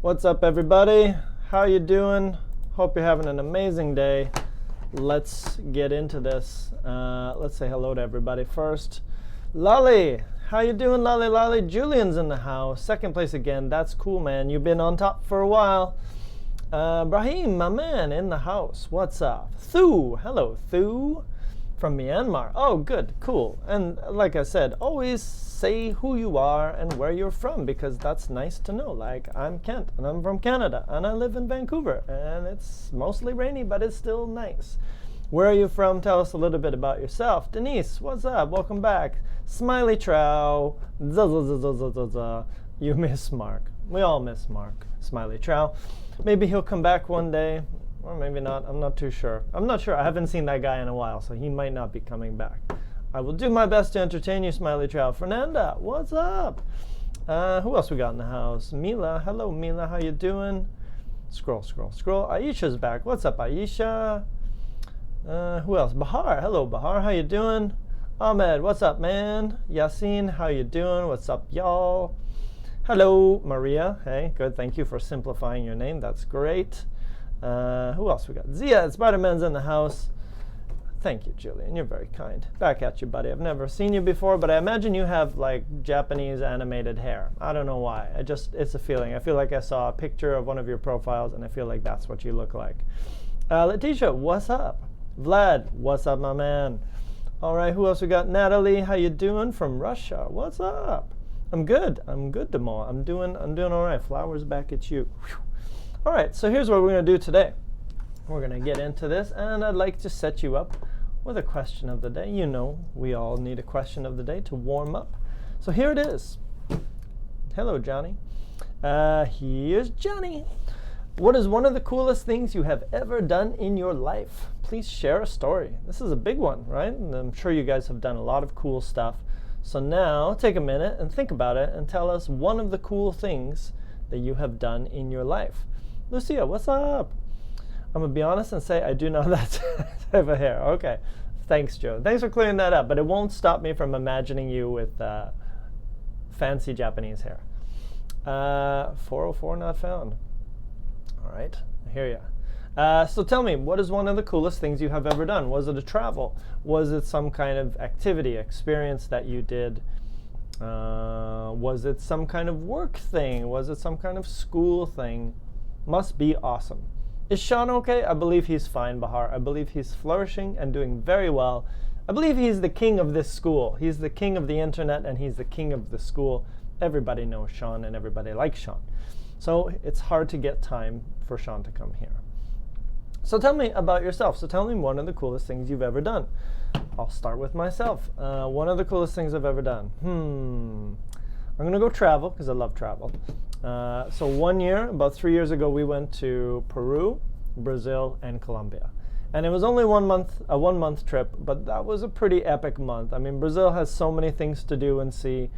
What's up, everybody? How you doing? Hope you're having an amazing day. Let's get into this. Let's say hello to everybody first. Lolly, how you doing, Lolly? Lolly, Julian's in the house. Second place again. That's cool, man. You've been on top for a while. Brahim, my man, in the house. What's up? Thu, hello, Thu, from Myanmar. Oh, good, cool. And like I said, always say who you are and where you're from, because that's nice to know. Like, I'm Kent, and I'm from Canada, and I live in Vancouver, and it's mostly rainy, but it's still nice. Where are you from? Tell us a little bit about yourself. Denise, what's up? Welcome back. Smiley Trow. You miss Mark. We all miss Mark. Smiley Trow. Maybe he'll come back one day, or maybe not. I'm not too sure. I'm not sure. I haven't seen that guy in a while, so he might not be coming back. I will do my best to entertain you, Smiley Trow. Fernanda, what's up? Who else we got in the house? Mila, hello, Mila. How you doing? Scroll. Aisha's back. What's up, Aisha? Who else? Bahar. Hello, Bahar. How you doing? Ahmed, what's up, man? Yasin, how you doing? What's up, y'all? Hello, Maria. Hey, good. Thank you for simplifying your name. That's great. Who else we got? Zia, Spider-Man's in the house. Thank you, Julian. You're very kind. Back at you, buddy. I've never seen you before, but I imagine you have like Japanese animated hair. I don't know why. It's a feeling. I feel like I saw a picture of one of your profiles, and I feel like that's what you look like. Letitia, what's up? Vlad, what's up, my man? All right, who else we got? Natalie, how you doing? From Russia. What's up? I'm good, Demo. I'm doing all right. Flowers back at you. Whew. All right, so here's what we're going to do today. We're going to get into this, and I'd like to set you up with a question of the day. You know, we all need a question of the day to warm up. So here it is. Hello, Johnny. Here's Johnny. What is one of the coolest things you have ever done in your life? Please share a story. This is a big one, right? And I'm sure you guys have done a lot of cool stuff. So now take a minute and think about it and tell us one of the cool things that you have done in your life. Lucia, what's up? I'm going to be honest and say I do know that type of hair. Okay. Thanks, Joe. Thanks for clearing that up, but it won't stop me from imagining you with fancy Japanese hair. 404 not found. All right. I hear ya. So tell me, what is one of the coolest things you have ever done? Was it a travel? Was it some kind of activity, experience that you did? Was it some kind of work thing? Was it some kind of school thing? Must be awesome. Is Sean okay? I believe he's fine, Bahar. I believe he's flourishing and doing very well. I believe he's the king of this school. He's the king of the internet, and he's the king of the school. Everybody knows Sean, and everybody likes Sean. So it's hard to get time for Sean to come here. So tell me about yourself. So tell me one of the coolest things you've ever done. I'll start with myself. One of the coolest things I've ever done. I'm going to go travel because I love travel. So one year, about 3 years ago, we went to Peru, Brazil, and Colombia. And it was only a 1 month trip, but that was a pretty epic month. I mean, Brazil has so many things to do and see.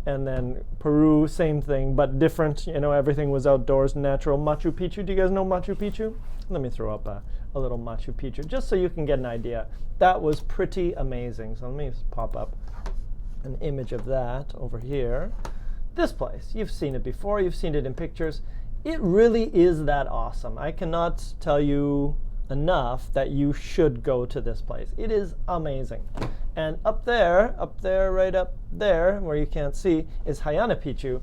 And then Peru, same thing, but different. You know, everything was outdoors, natural. Machu Picchu, do you guys know Machu Picchu? Let me throw up a little Machu Picchu, just so you can get an idea. That was pretty amazing. So let me just pop up an image of that over here. This place, you've seen it before, you've seen it in pictures. It really is that awesome. I cannot tell you enough that you should go to this place. It is amazing. And up there, right up there, where you can't see, is Hayana Picchu,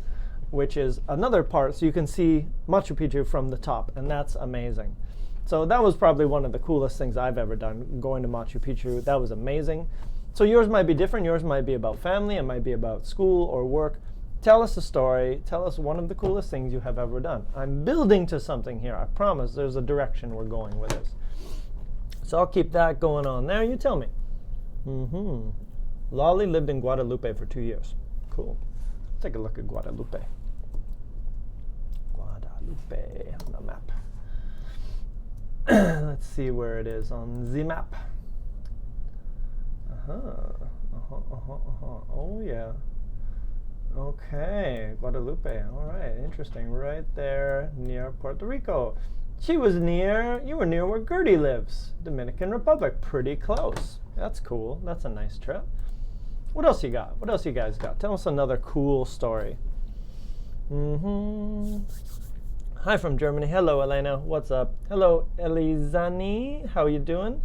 which is another part, so you can see Machu Picchu from the top, and that's amazing. So that was probably one of the coolest things I've ever done, going to Machu Picchu. That was amazing. So yours might be different. Yours might be about family. It might be about school or work. Tell us a story. Tell us one of the coolest things you have ever done. I'm building to something here. I promise there's a direction we're going with this. So I'll keep that going on there. You tell me. Lolly lived in Guadalupe for 2 years. Cool. Let's take a look at Guadalupe. Guadalupe on the map. Let's see where it is on the map. Oh, yeah. Okay, Guadalupe. All right, interesting. Right there near Puerto Rico. You were near where Gertie lives. Dominican Republic. Pretty close. That's cool. That's a nice trip. What else you got? What else you guys got? Tell us another cool story. Hi from Germany. Hello, Elena. What's up? Hello, Elizani. How are you doing?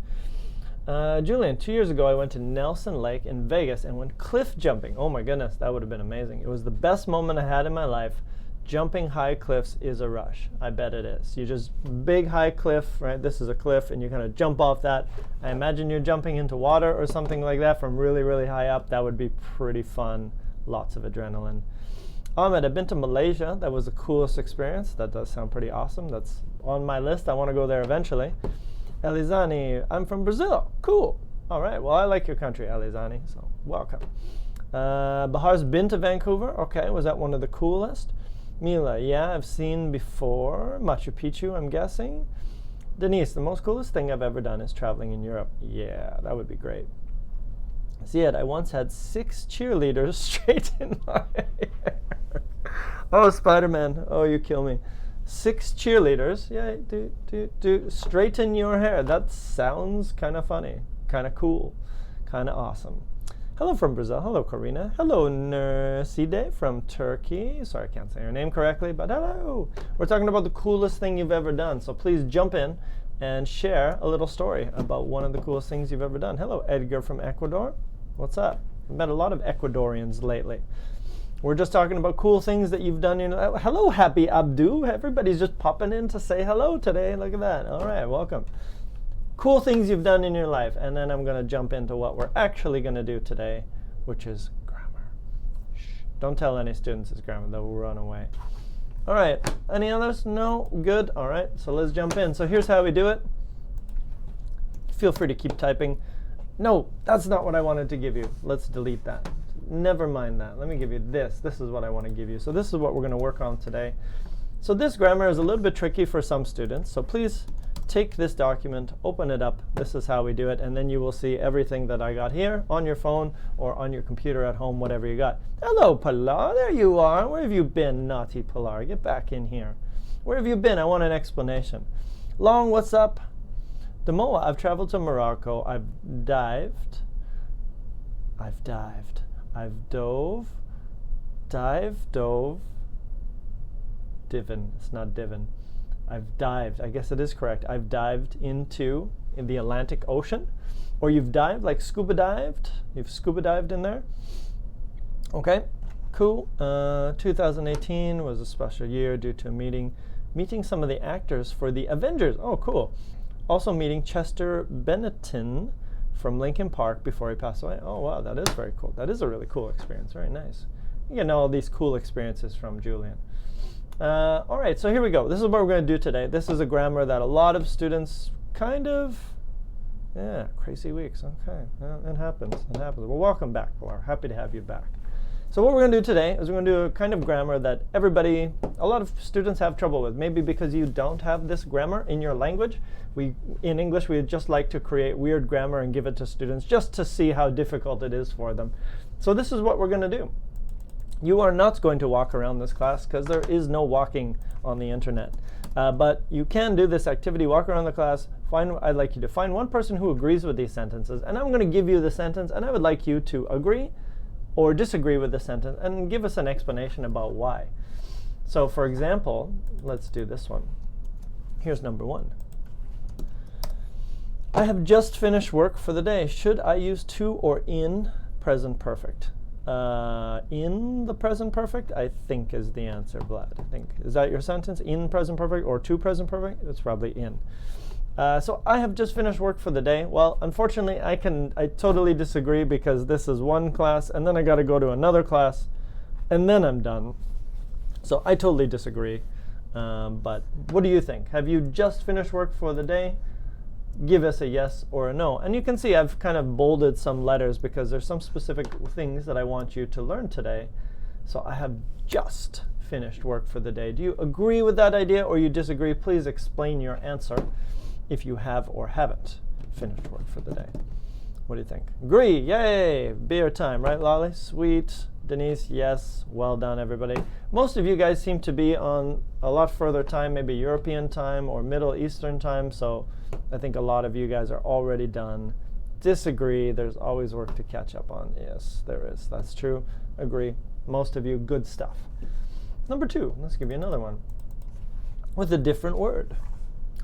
Julian, 2 years ago I went to Nelson Lake in Vegas and went cliff jumping. Oh my goodness, that would have been amazing. It was the best moment I had in my life. Jumping high cliffs is a rush. I bet it is. You just big high cliff, right? This is a cliff and you kind of jump off that. I imagine you're jumping into water or something like that from really, really high up. That would be pretty fun. Lots of adrenaline. Ahmed, I've been to Malaysia. That was the coolest experience. That does sound pretty awesome. That's on my list. I want to go there eventually. Elizani, I'm from Brazil. Cool. All right. Well, I like your country, Elizani, so welcome. Bahar's been to Vancouver. Okay. Was that one of the coolest? Mila, yeah, I've seen before. Machu Picchu, I'm guessing. Denise, the most coolest thing I've ever done is traveling in Europe. Yeah, that would be great. Ziad, I once had 6 cheerleaders straight in my hair. Oh, Spider-Man. Oh, you kill me. 6 cheerleaders. Yeah, do straighten your hair. That sounds kind of funny, kind of cool, kind of awesome. Hello from Brazil. Hello, Karina. Hello, Nurside from Turkey. Sorry, I can't say your name correctly, but hello. We're talking about the coolest thing you've ever done. So please jump in and share a little story about one of the coolest things you've ever done. Hello, Edgar from Ecuador. What's up? I've met a lot of Ecuadorians lately. We're just talking about cool things that you've done. Hello, Happy Abdu. Everybody's just popping in to say hello today. Look at that. All right, welcome. Cool things you've done in your life. And then I'm going to jump into what we're actually going to do today, which is grammar. Shh. Don't tell any students it's grammar. They'll run away. All right. Any others? No? Good. All right. So let's jump in. So here's how we do it. Feel free to keep typing. No, that's not what I wanted to give you. Let's delete that. Never mind that. Let me give you this. This is what I want to give you. So this is what we're going to work on today. So this grammar is a little bit tricky for some students. So please take this document, open it up. This is how we do it. And then you will see everything that I got here on your phone or on your computer at home, whatever you got. Hello, Pilar. There you are. Where have you been, naughty Pilar? Get back in here. Where have you been? I want an explanation. Long, what's up? Demoa, I've traveled to Morocco. I've dove, divin, it's not divin. I've dived, I guess it is correct. I've dived in the Atlantic Ocean. Or you've dived, like scuba dived. You've scuba dived in there. Okay, cool. 2018 was a special year due to meeting some of the actors for the Avengers. Oh, cool. Also meeting Chester Bennington from Linkin Park before he passed away. Oh, wow, that is very cool. That is a really cool experience. Very nice. You know all these cool experiences from Julian. All right, so here we go. This is what we're going to do today. This is a grammar that a lot of students crazy weeks. Okay, it happens. It happens. Well, welcome back, Pilar. Happy to have you back. So what we're going to do today is we're going to do a kind of grammar that a lot of students have trouble with. Maybe because you don't have this grammar in your language. In English, we just like to create weird grammar and give it to students just to see how difficult it is for them. So this is what we're going to do. You are not going to walk around this class because there is no walking on the internet. But you can do this activity, walk around the class. I'd like you to find one person who agrees with these sentences. And I'm going to give you the sentence, and I would like you to agree or disagree with the sentence and give us an explanation about why. So for example, let's do this one. Here's number 1. I have just finished work for the day. Should I use to or in present perfect? In the present perfect, I think is the answer, Vlad. Is that your sentence? In present perfect or to present perfect? It's probably in. So I have just finished work for the day. Well, unfortunately, I totally disagree because this is one class and then I got to go to another class and then I'm done. So I totally disagree. But what do you think? Have you just finished work for the day? Give us a yes or a no. And you can see I've kind of bolded some letters because there's some specific things that I want you to learn today. So I have just finished work for the day. Do you agree with that idea or you disagree? Please explain your answer if you have or haven't finished work for the day. What do you think? Agree. Yay. Beer time, right, Lolly? Sweet. Denise, yes. Well done, everybody. Most of you guys seem to be on a lot further time, maybe European time or Middle Eastern time. So I think a lot of you guys are already done. Disagree. There's always work to catch up on. Yes, there is. That's true. Agree. Most of you, good stuff. Number 2. Let's give you another one. with a different word.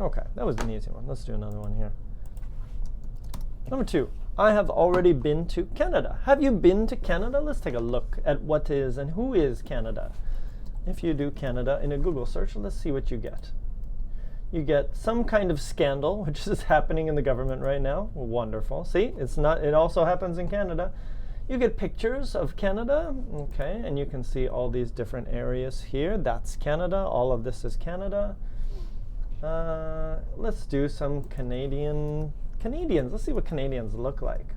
Okay, that was an easy one. Let's do another one here. Number 2, I have already been to Canada. Have you been to Canada? Let's take a look at what is and who is Canada. If you do Canada in a Google search, let's see what you get. You get some kind of scandal, which is happening in the government right now. Wonderful. See, it's not. It also happens in Canada. You get pictures of Canada, okay, and you can see all these different areas here. That's Canada. All of this is Canada. Let's do some Canadians. Let's see what Canadians look like.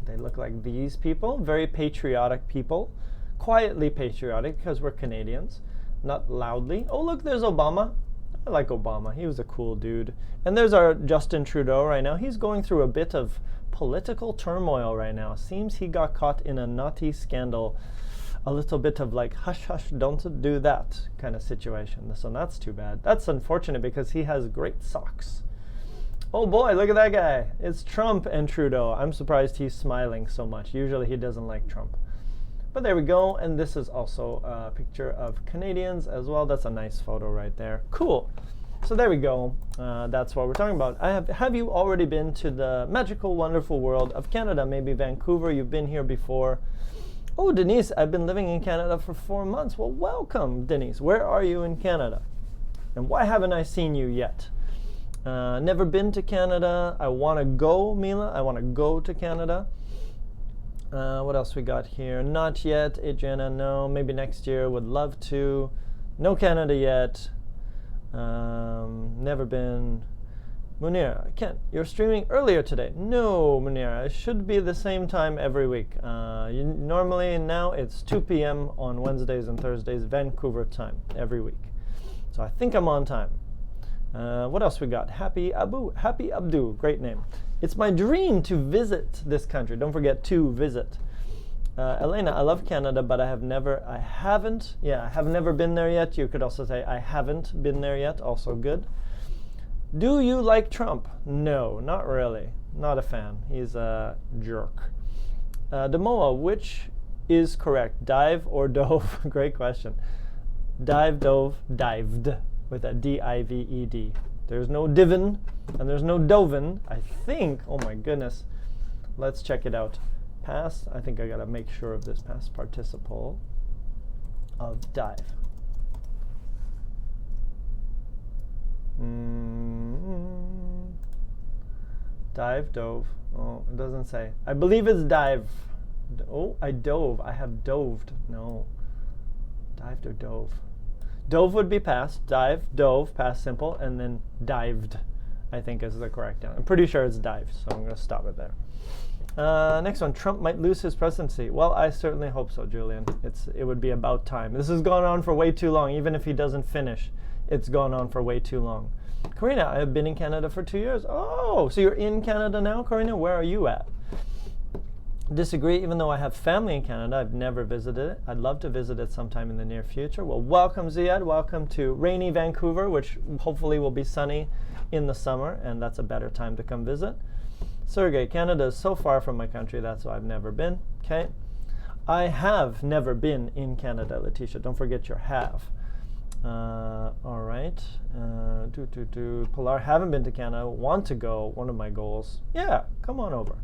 They look like these people, very patriotic people, quietly patriotic because we're Canadians, not loudly. Oh, look, there's Obama. I like Obama. He was a cool dude. And there's our Justin Trudeau right now. He's going through a bit of political turmoil right now. Seems he got caught in a naughty scandal. A little bit of like, hush, hush, don't do that kind of situation. So that's too bad. That's unfortunate because he has great socks. Oh boy, look at that guy. It's Trump and Trudeau. I'm surprised he's smiling so much. Usually he doesn't like Trump. But there we go. And this is also a picture of Canadians as well. That's a nice photo right there. Cool. So there we go. That's what we're talking about. Have you already been to the magical, wonderful world of Canada? Maybe Vancouver. You've been here before. Oh, Denise, I've been living in Canada for 4 months. Well, welcome, Denise. Where are you in Canada? And why haven't I seen you yet? Never been to Canada. I want to go, Mila. I want to go to Canada. What else we got here? Not yet. Adriana, no. Maybe next year. Would love to. No Canada yet. Never been. Munira, Kent, you're streaming earlier today. No, Munira, it should be the same time every week. Normally now it's 2 p.m. on Wednesdays and Thursdays, Vancouver time, every week. So I think I'm on time. What else we got? Happy Abdu, great name. It's my dream to visit this country. Don't forget to visit. Elena, I love Canada, but I have never been there yet. You could also say I haven't been there yet, also good. Do you like Trump? No, not really. Not a fan. He's a jerk. Demoa, which is correct? Dive or dove? Great question. Dive, dove, dived with a D-I-V-E-D. There's no divin and there's no dovin. I think, oh my goodness. Let's check it out. Past, I think I gotta make sure of this past participle of dive. Dive, dove. Oh, it doesn't say. I believe it's dive. Oh, I dove. I have doved. No. Dived or dove. Dove would be past. Dive, dove, past simple, and then dived, I think is the correct one. I'm pretty sure it's dived, so I'm going to stop it there. Next one. Trump might lose his presidency. Well, I certainly hope so, Julian. It would be about time. This has gone on for way too long. Even if he doesn't finish, it's gone on for way too long. Karina, I have been in Canada for 2 years. Oh, so you're in Canada now, Karina? Where are you at? Disagree, even though I have family in Canada, I've never visited it. I'd love to visit it sometime in the near future. Well, welcome, Ziad. Welcome to rainy Vancouver, which hopefully will be sunny in the summer, and that's a better time to come visit. Sergey, Canada is so far from my country, that's why I've never been. Okay. I have never been in Canada, Letitia. Don't forget your have. All right. Pilar, haven't been to Canada. Want to go. One of my goals. Yeah, come on over.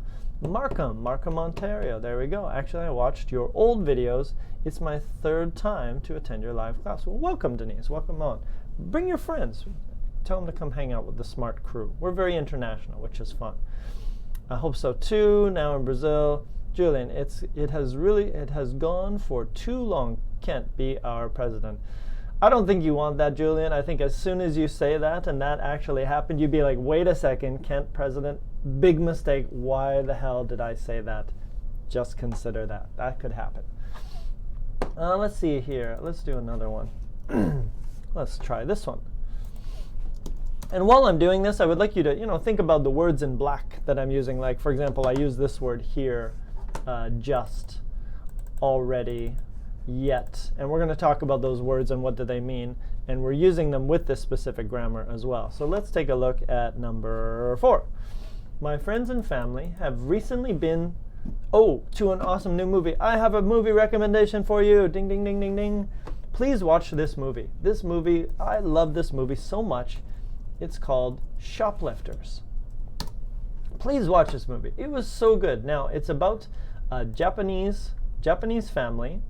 Markham, Ontario. There we go. Actually, I watched your old videos. It's my 3rd time to attend your live class. Well, welcome, Denise. Welcome on. Bring your friends. Tell them to come hang out with the Smrt crew. We're very international, which is fun. I hope so too. Now in Brazil. Julian, it has gone for too long. Can't be our president. I don't think you want that, Julian. I think as soon as you say that and that actually happened, you'd be like, wait a second, Kent president, big mistake. Why the hell did I say that? Just consider that. That could happen. Let's see here. Let's do another one. Let's try this one. And while I'm doing this, I would like you to, think about the words in black that I'm using. Like, for example, I use this word here, just, already, yet. And we're going to talk about those words and what do they mean. And we're using them with this specific grammar as well. So let's take a look at number 4. My friends and family have recently been, to an awesome new movie. I have a movie recommendation for you. Ding, ding, ding, ding, ding. Please watch this movie. This movie, I love this movie so much. It's called Shoplifters. Please watch this movie. It was so good. Now, it's about a Japanese family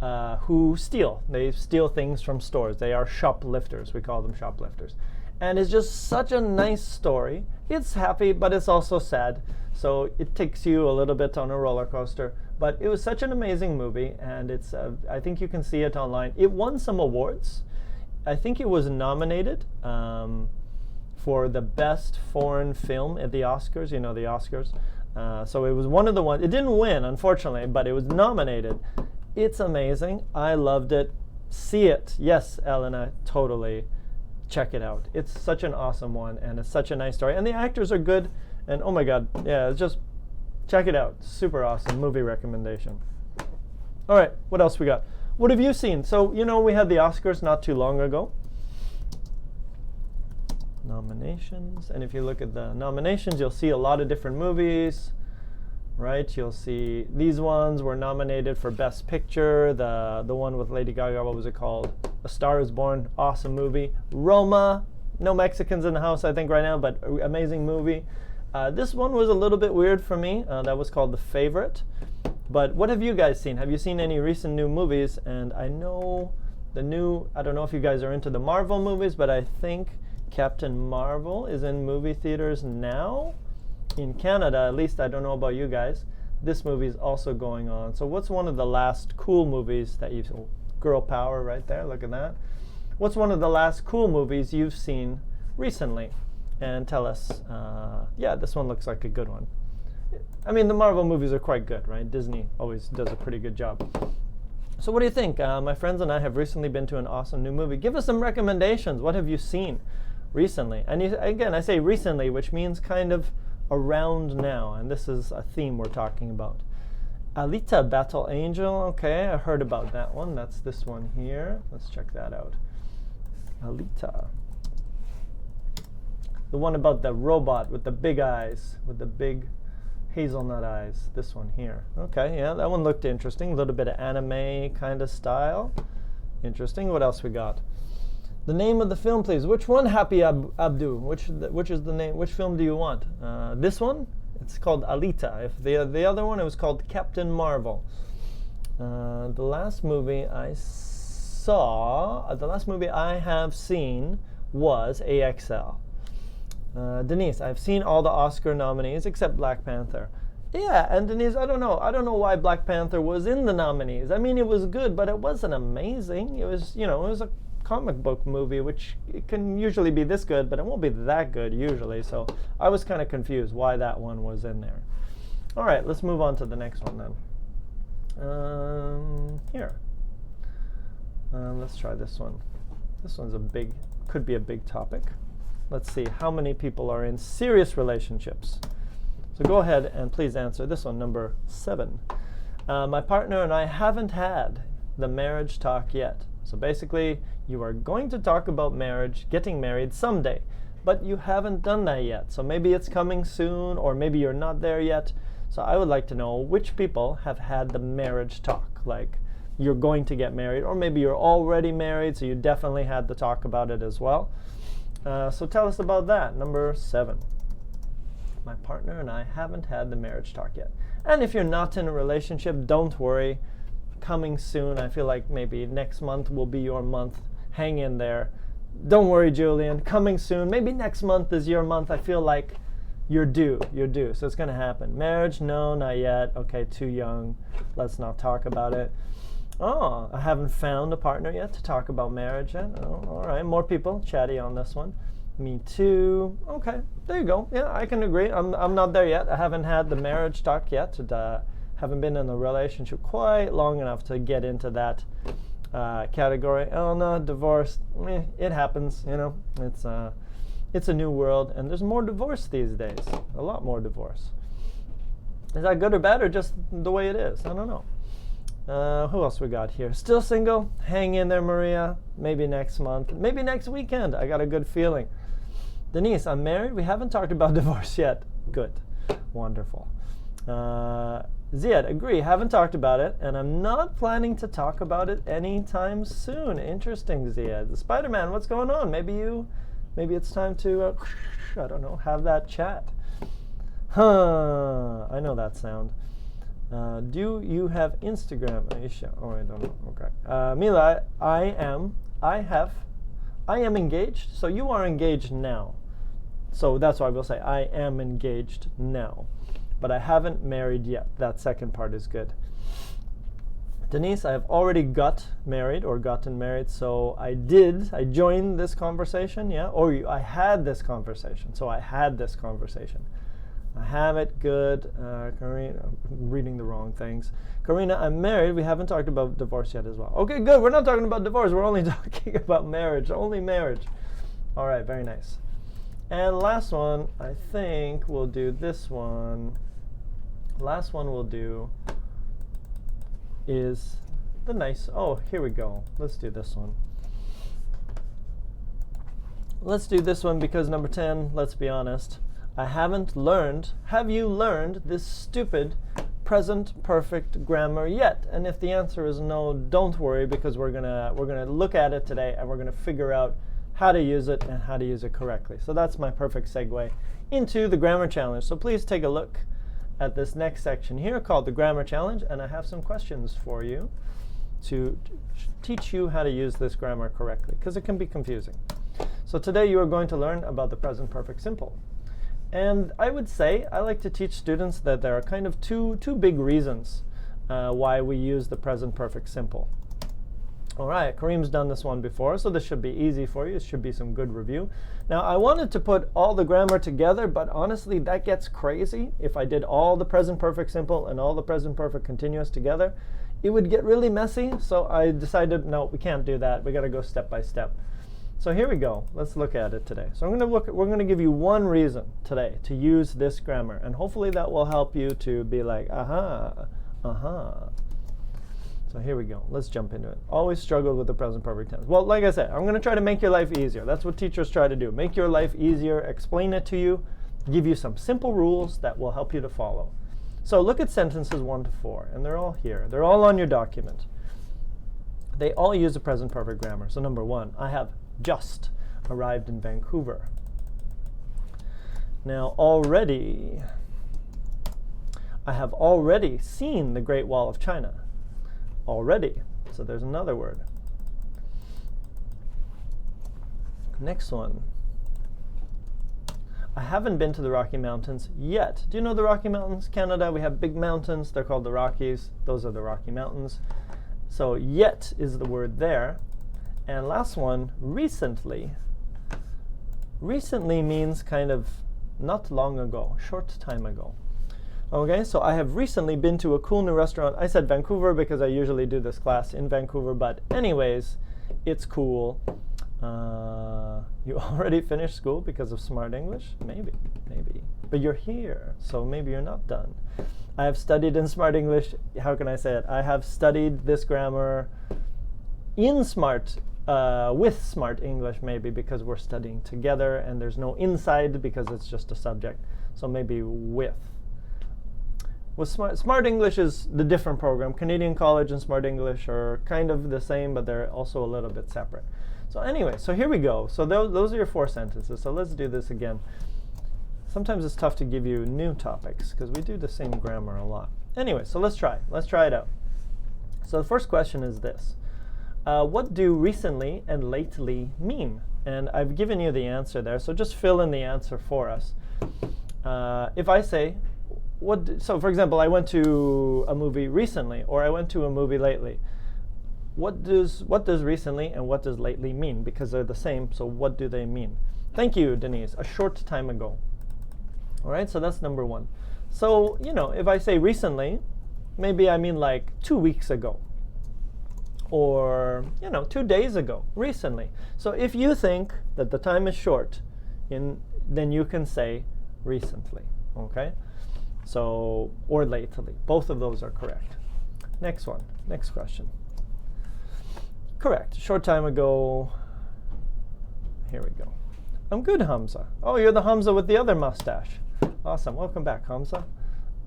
who steal. They steal things from stores. They are shoplifters. We call them shoplifters. And it's just such a nice story. It's happy, but it's also sad. So it takes you a little bit on a roller coaster. But it was such an amazing movie, and it's I think you can see it online. It won some awards. I think it was nominated for the best foreign film at the Oscars. You know, the Oscars. So it was one of the ones. It didn't win, unfortunately, but it was nominated. It's amazing. I loved it. See it. Yes, Elena, totally. Check it out. It's such an awesome one, and it's such a nice story. And the actors are good. And oh my God, yeah, it's just check it out. Super awesome movie recommendation. All right, what else we got? What have you seen? So, you know, we had the Oscars not too long ago. Nominations. And if you look at the nominations, you'll see a lot of different movies, right? You'll see these ones were nominated for Best Picture. The one with Lady Gaga, what was it called? A Star is Born, awesome movie. Roma, no Mexicans in the house, I think, right now, but amazing movie. This one was a little bit weird for me. That was called The Favorite. But what have you guys seen? Have you seen any recent new movies? And I know I don't know if you guys are into the Marvel movies, but I think Captain Marvel is in movie theaters now. In Canada, at least. I don't know about you guys. This movie is also going on. So what's one of the last cool movies that you've seen? Girl power right there, look at that. What's one of the last cool movies you've seen recently? And tell us, yeah, this one looks like a good one. I mean, the Marvel movies are quite good, right? Disney always does a pretty good job. So what do you think? My friends and I have recently been to an awesome new movie. Give us some recommendations. What have you seen recently? And again, I say recently, which means kind of around now. And this is a theme we're talking about. Alita Battle Angel. Okay, I heard about that one. That's this one here. Let's check that out. Alita. The one about the robot with the big eyes, with the big hazelnut eyes. This one here. Okay, yeah, that one looked interesting. A little bit of anime kind of style. Interesting. What else we got? The name of the film, please. Which one, Happy Abdu? Which is the name? Which film do you want? This one? It's called Alita. If the other one, it was called Captain Marvel. The last movie I have seen was AXL. Denise, I've seen all the Oscar nominees except Black Panther. Yeah, and Denise, I don't know why Black Panther was in the nominees. I mean, it was good, but it wasn't amazing. It was, it was a comic book movie, which it can usually be this good, but it won't be that good usually. So I was kind of confused why that one was in there. All right, let's move on to the next one then. Here. Let's try this one. This one's could be a big topic. Let's see, how many people are in serious relationships? So go ahead and please answer this one, number 7. My partner and I haven't had the marriage talk yet. So basically, you are going to talk about marriage, getting married someday, but you haven't done that yet. So maybe it's coming soon, or maybe you're not there yet. So I would like to know which people have had the marriage talk, like you're going to get married, or maybe you're already married, so you definitely had the talk about it as well. So tell us about that. Number 7. My partner and I haven't had the marriage talk yet. And if you're not in a relationship, don't worry. Coming soon. I feel like maybe next month will be your month. Hang in there. Don't worry, Julian. Coming soon. Maybe next month is your month. I feel like you're due. You're due. So it's going to happen. Marriage? No, not yet. Okay, too young. Let's not talk about it. Oh, I haven't found a partner yet to talk about marriage yet. Oh, all right, more people chatty on this one. Me too. Okay, there you go. Yeah, I can agree. I'm not there yet. I haven't had the marriage talk yet. Haven't been in a relationship quite long enough to get into that category. Oh no, divorce. It happens. It's a new world, and there's more divorce these days. A lot more divorce. Is that good or bad, or just the way it is? I don't know. Who else we got here? Still single? Hang in there, Maria. Maybe next month. Maybe next weekend. I got a good feeling. Denise, I'm married. We haven't talked about divorce yet. Good. Wonderful. Ziad, agree. Haven't talked about it, and I'm not planning to talk about it anytime soon. Interesting, Ziad. Spider-Man, what's going on? Maybe it's time to, I don't know, have that chat. Huh, I know that sound. Do you have Instagram, Aisha? Oh, I don't know. Okay. Mila, I am engaged. So you are engaged now. So that's why we'll say I am engaged now. But I haven't married yet. That second part is good. Denise, I have already got married or gotten married. So I joined this conversation, yeah? Or I had this conversation. So I had this conversation. I have it, good. Karina, I'm reading the wrong things. Karina, I'm married. We haven't talked about divorce yet as well. Okay, good. We're not talking about divorce. We're only talking about marriage. Only marriage. All right, very nice. And last one, I think we'll do this one. Last one we'll do is the nice, oh, here we go. Let's do this one. Let's do this one because number 10, let's be honest. Have you learned this stupid present perfect grammar yet? And if the answer is no, don't worry, because we're gonna look at it today and we're gonna figure out how to use it and how to use it correctly. So that's my perfect segue into the grammar challenge. So please take a look at this next section here called the grammar challenge, and I have some questions for you to teach you how to use this grammar correctly, because it can be confusing. So today you are going to learn about the present perfect simple. And I would say I like to teach students that there are kind of two big reasons why we use the present perfect simple. All right, Kareem's done this one before, so this should be easy for you. It should be some good review. Now, I wanted to put all the grammar together, but honestly, that gets crazy. If I did all the present perfect simple and all the present perfect continuous together, it would get really messy. So I decided, no, we can't do that. We got to go step by step. So here we go. Let's look at it today. So we're going to give you one reason today to use this grammar, and hopefully that will help you to be like, aha, aha. So here we go. Let's jump into it. Always struggled with the present perfect tense. Well, like I said, I'm going to try to make your life easier. That's what teachers try to do. Make your life easier, explain it to you, give you some simple rules that will help you to follow. So look at sentences 1 to 4, and they're all here. They're all on your document. They all use the present perfect grammar. So number 1, I have just arrived in Vancouver. Now, I have already seen the Great Wall of China. Already. So there's another word. Next one. I haven't been to the Rocky Mountains yet. Do you know the Rocky Mountains? Canada, we have big mountains. They're called the Rockies. Those are the Rocky Mountains. So yet is the word there. And last one, recently. Recently means kind of not long ago, short time ago. Okay, so I have recently been to a cool new restaurant. I said Vancouver because I usually do this class in Vancouver, but anyways, it's cool. You already finished school because of Smrt English? Maybe. But you're here, so maybe you're not done. I have studied in Smrt English. How can I say it? I have studied this grammar in Smrt, with Smrt English maybe, because we're studying together and there's no inside because it's just a subject. So maybe with. With Smrt English is the different program. Canadian College and Smrt English are kind of the same, but they're also a little bit separate. So anyway, so here we go. So those are your 4 sentences. So let's do this again. Sometimes it's tough to give you new topics because we do the same grammar a lot. Anyway, so let's try. Let's try it out. So the first question is this. What do recently and lately mean? And I've given you the answer there, so just fill in the answer for us. If I say, so for example, I went to a movie recently, or I went to a movie lately. What does recently and what does lately mean? Because they're the same, so what do they mean? Thank you, Denise. A short time ago. All right, so that's number 1. So, if I say recently, maybe I mean like 2 weeks ago. Or, 2 days ago, recently. So if you think that the time is short, then you can say recently, okay? So, or lately. Both of those are correct. Next one. Next question. Correct. Short time ago. Here we go. I'm good, Hamza. Oh, you're the Hamza with the other mustache. Awesome. Welcome back, Hamza.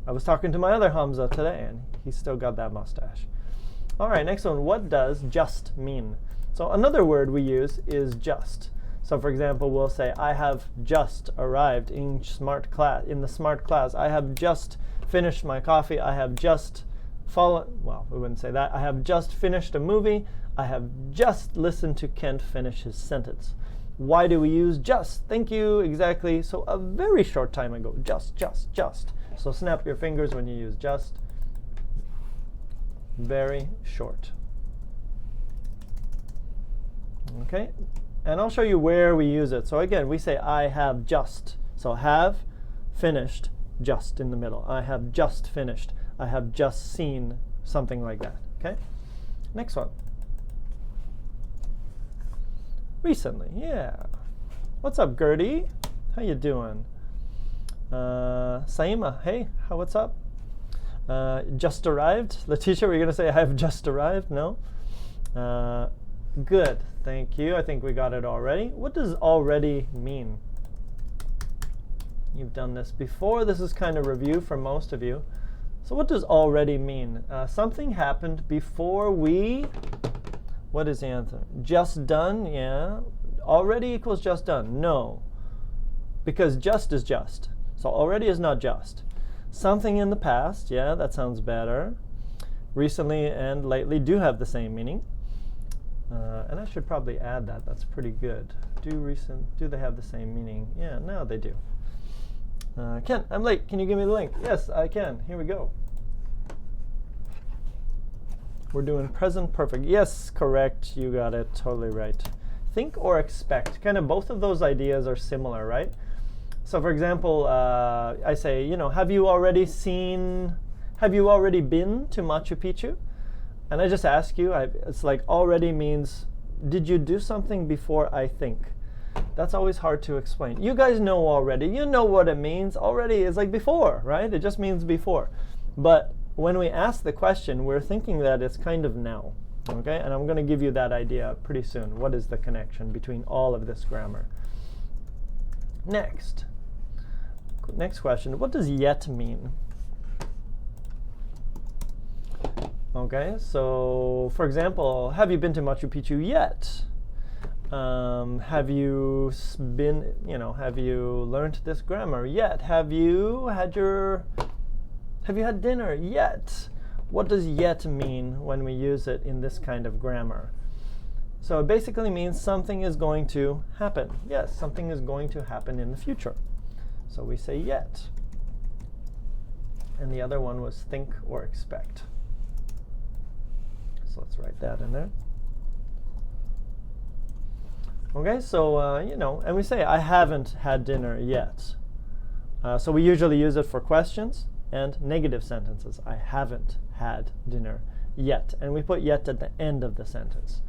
I was talking to my other Hamza today, and he's still got that mustache. All right, next one. What does just mean? So another word we use is just. So for example, we'll say, I have just arrived in the Smrt class. I have just finished my coffee. I have just well, we wouldn't say that. I have just finished a movie. I have just listened to Kent finish his sentence. Why do we use just? Thank you, exactly. So a very short time ago, just. So snap your fingers when you use just. Very short. Okay, and I'll show you where we use it. So again, we say I have just. So have, finished, just in the middle. I have just finished. I have just seen, something like that. Okay, next one. Recently, yeah. What's up, Gertie? How you doing? Saima, hey, what's up? Just arrived. Letitia, were you going to say I have just arrived? No? Good, thank you. I think we got it already. What does already mean? You've done this before. This is kind of review for most of you. So what does already mean? Something happened before we... What is the answer? Just done, yeah. Already equals just done. No, because just is just. So already is not just. Something in the past, yeah, that sounds better. Recently and lately do have the same meaning. And I should probably add that. That's pretty good. Do they have the same meaning? Yeah, no, they do. Ken, I'm late. Can you give me the link? Yes, I can. Here we go. We're doing present perfect. Yes, correct. You got it. Totally right. Think or expect. Kind of both of those ideas are similar, right? So for example, I say, have you already been to Machu Picchu? And I just ask you, it's like already means, did you do something before I think? That's always hard to explain. You guys know already. You know what it means. Already is like before, right? It just means before. But when we ask the question, we're thinking that it's kind of now. Okay? And I'm going to give you that idea pretty soon. What is the connection between all of this grammar? Next question. What does yet mean? Okay, so for example, have you been to Machu Picchu yet? Have you learned this grammar yet? Have you had dinner yet? What does yet mean when we use it in this kind of grammar? So it basically means something is going to happen. Yes, something is going to happen in the future. So we say yet. And the other one was think or expect. So let's write that in there. Okay, so, and we say, I haven't had dinner yet. So we usually use it for questions and negative sentences. I haven't had dinner yet. And we put yet at the end of the sentence.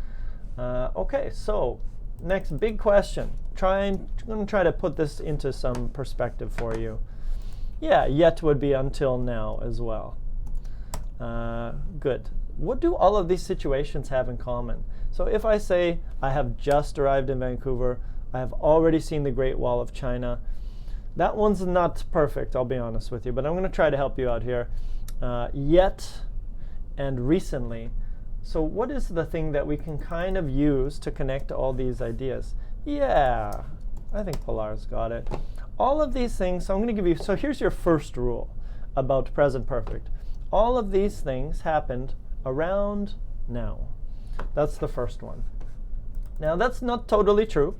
Okay, so next big question. I'm going to try to put this into some perspective for you. Yeah, yet would be until now as well. Good. What do all of these situations have in common? So if I say, I have just arrived in Vancouver, I have already seen the Great Wall of China, that one's not perfect, I'll be honest with you, but I'm going to try to help you out here. Yet and recently. So what is the thing that we can kind of use to connect all these ideas? Yeah, I think Pilar's got it. All of these things, so I'm going to give you, so here's your first rule about present perfect. All of these things happened around now. That's the first one. Now that's not totally true,